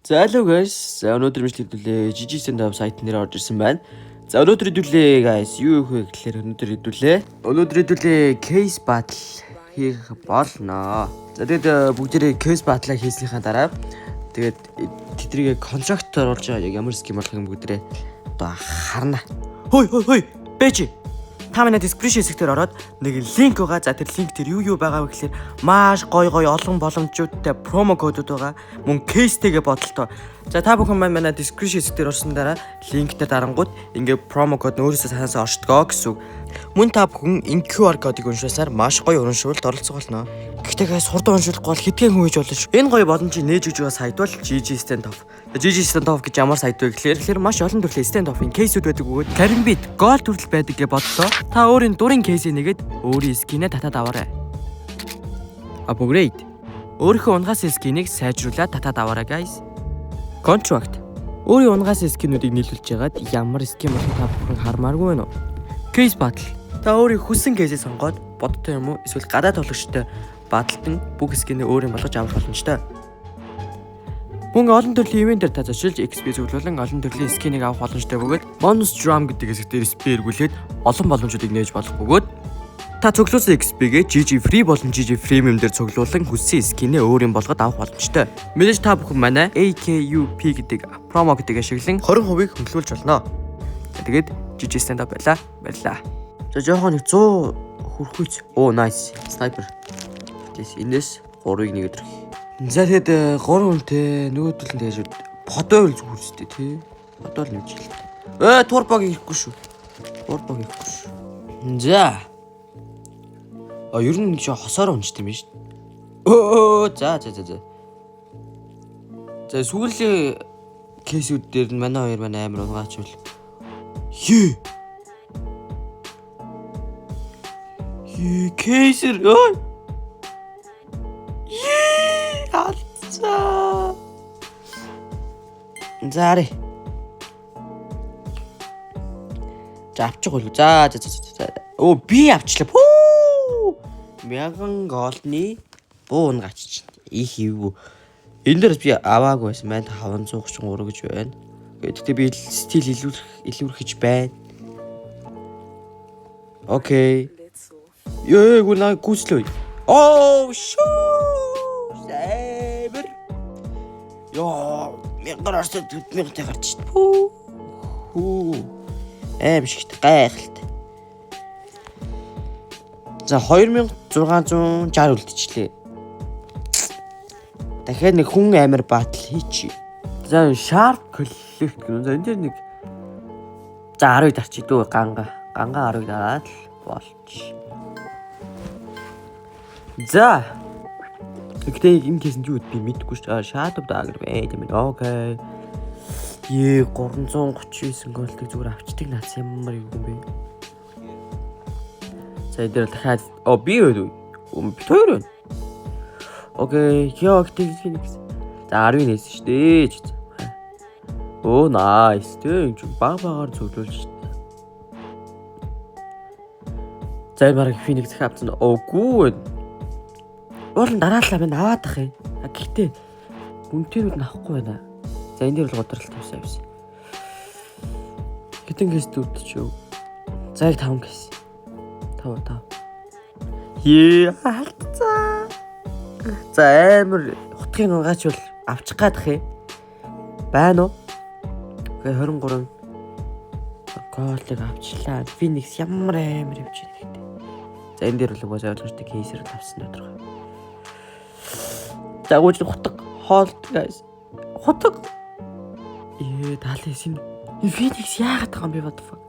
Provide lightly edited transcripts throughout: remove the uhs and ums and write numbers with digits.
За hello guys. За өнөөдөр мэдлэгдүүлээ GG stand-up сайт нэр орж ирсэн байна. За өнөөдөр хэдүүлээ guys. Юу вэ гэхээр өнөөдөр хэдүүлээ case battle хийх болно. За тэгээд бүгдээрээ case battle хийснийхаа дараа тэгээд тэдрийг контракт оруулж байгаа яг ямар схем болох юм бүгдээрээ одоо харна. Хой бэж. Та манай description хэсгээр ороод нэг линк байгаа. За тэр линк тэр юу байгаа вэ гэхээр маш гоё олон боломжуудтай промо кодууд байгаа. Мөн кейстэйгээ бодолтой. За та бүхэн манай description хэсгээр орсон дараа линктэй дарангууд ингээ промо код өөрөөсөө санаасаа оршдгоо гэсэн үг. Мөн та бүхэн энэ QR кодыг уншаасаар маш гоё урамшуулалт оролцох болно. Гэхдээ хурдан уншуулахгүй бол хэдхэн хүн хийж болно шүү. Энэ гоё боломжийг нээж өгж байгаа сайт бол GG stand-up. GG stand-up гэж ямар сайт вэ гэхээр маш олон төрлийн stand-up-ийн кейсүүд байдаг бөгөөд Каримбит гол төрөл байдаг гэж бодлоо. Та өөрийн дурын кейсээ нэгээд өөрийн скинээ татаад аваарай. Upgrade. Өөрийнхөө унгаас скинийг сайжруулаад татаад аваарай guys. Contract. Өөрийн унгаас скинүүдийг нийлүүлж яагаад ямар скин болох та бүхэн хармааргүй байна уу? Case battle. Та өөрийн хүссэн кейсээ сонгоод бодтой юм уу эсвэл гадаад тоглогчтой баталтан бүх скинээ өөрийн болгож авах боломжтой. Мөн олон төрлийн ивентээр та зочилж XP зөвлөлөн олон төрлийн скинийг авах боломжтой бөгөөд bonus drum гэдэг хэсэг дээр XP эргүүлээд олон боломжуудыг нээж болох бөгөөд та цуглуулсан XP-гээ GG free болон GG premium дээр цуглуулан хүссэн скинээ өөрийн болгоод авах боломжтой. Мэдээж та бүхэн манай AKUP гэдэг промо гэдгийг ашиглан 20% хөнгөлүүлж болно. Тэгээд GG stand-up баярлаа. За жоохон 100 хүрхүйц. Оо nice. Sniper. Тэс энэс 3-ыг нэг өдрөх. За тэгээд 3 хүнтэй нөгөөдөл нь тэгэж подоо л зүгээр үстэй тий. Подоо л нэж хэл. Турбог ирэхгүй шүү. За. Ер нь жоо хосоор унжт юм биш. За. За сүүлийн кейсүүд дээр нь манай хоёр амар унгаач бол. Кейсэр ой. Алцаа. Заари. За авчих уу. За. Оо би авчлаа. 1000 голны буу унгаач. Их юу. Энэ дээрс би аваагүй байсан. 1533 гэж байна. Гэхдээ би стил илүүрхэж байна. Окей. Гүнаа гүйцлөө. Оо шоо. Сайбер. Мянгаар 4000 гарч шít. Шигт гайхалтай. За 2660 үлдчихлээ. Дахиад нэг хүн амар батл хийчих. За sharp collect гэнэ. За энэ дээр нэг за 10 дарчих дөө ганга 10 дараад л болч. За. Гэхдээ энэ кейсэнд юу би мэдэхгүй ш. Shadow Dagger байд юм. Окей. 339 голтыг зүгээр авчдаг наац ямар юм бэ? За энэ дээр дахиад би юу? Битүүр. Окей. Актив хийх гэсэн. За 10 нээсэн шүү дээ. Оо nice. Тэг багаар зөвлүүлж шүү дээ. За бараг Phoenix хавцсан. Гүү. Уул дараалал минь аваад ах юм. Гэхдээ үнтэрүүд нь авахгүй байна. За энэ дээр бол годролт юмсан. Гэтэн гэс дүүтчихв. За 5 гэс. 5. Алцаа. За амар утгын унгаач бол авчих гадах юм. Байна уу? Гэ 23 голыг авчлаа. Phoenix ямар амар явж байна гэдэг. За энэ дээр бол угаасаа ойлгомжтой кейсээр авсан тодорхой. За гүйж хутаг хоолт guys. Хутаг. Даалээс энэ Phoenix яагаад байгаа юм бэ what the fuck?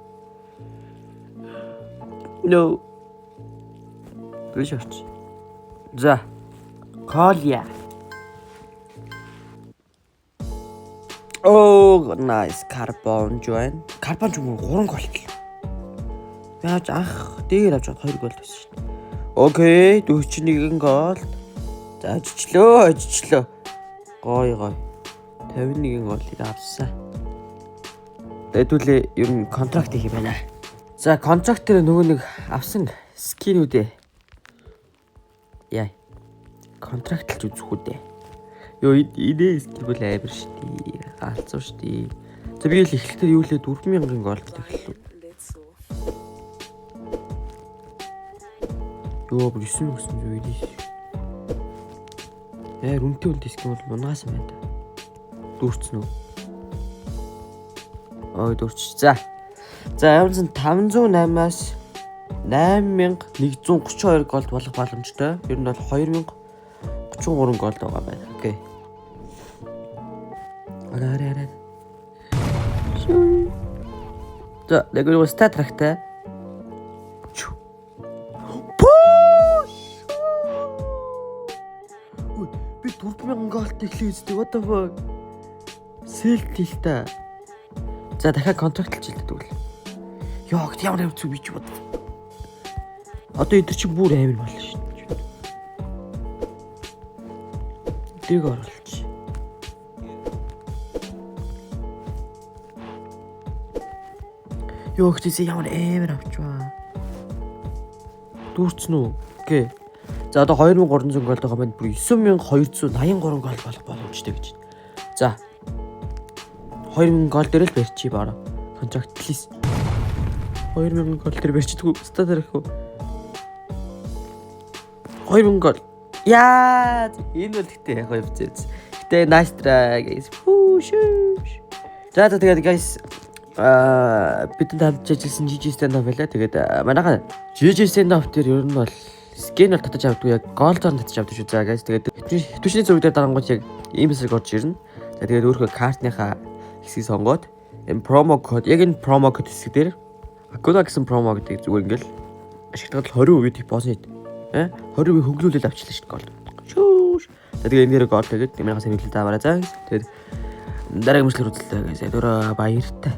No. Бишвч. За. Колия. Oh nice carbon join. Carbon join 3 голт. Яаж анх дээр авч 2 голт байсан шүү дээ. Окей, 41 голт. За ажичлөө. Гой. 51 голыг авсан. Тэдүүлээ ер нь контракт хийх юм байна. За контракт дээр нөгөө нэг авсан скинүүдээ. Яа. Контрактлж үзэх үү дээ. Йоо инээс гэвэл амар штий. Галзуу штий. За би л эхлэхдээ юу лээ 4,000 голд эхэллээ. Йоо 9,000 гэсэн юу инээс. Үнтэй скин бол мунгаас юм байна. Дүүрцэн үү? Дүүрч. За явсан 508-аас 8132 голд болох боломжтой. Ер нь бол 2033 голд байгаа байна. Окей. Араа. За, нэгэн стат рахтай. Би 4,000 голд эхлэе зү. What the fuck? Сэлтэл та. За дахиад контрактлж хэлдэг тэгвэл. Яа, гэт ямар зүг бич бод. Одоо эдгээр чи бүр амар болно шүү дээ. Дэг оруулж. Яа, гэт ямар амар авчваа. Дүүрцэн үү? Окей. За одоо 2300 голд байгаа маань бүр 9283 голд болох боломжтой гэж. За 2000 гол дээр л барьчих бара. Контракт плиз. 2000 гол дээр барьчихгүй. Статер их үү? 2000 гол. Яа, энэ бол гэхдээ яг хэвчээз. Гэтэ nice try guys. За тэгээд guys бидэнд хамт ажилласан GG stand up байлаа. Тэгээд манайхаа GG stand up дээр ер нь бол скин бол татаж авдаггүй, яг голдоор татаж авдаг шүү. За guys тэгээд төвчний зураг дээр дарангууд яг ийм хэсэг орж ирнэ. За тэгээд өөрийнхөө картныхаа хэсгийг сонгоод энэ промо код, яг энэ промо код хэсэг дээр Акуна гэсэн промо гэдэг зүгээр ингээл ашигладаг 20% депозит 20% хөнгөлүүлээд авчлаа шүү дээ. Шүүш. Тэгээд энэ дээр гол тэгээд нэмээс хэмжээлтэй аваарай. За тэгээд дараагийн мэдлэг үзэлтэй guys. Баяртай.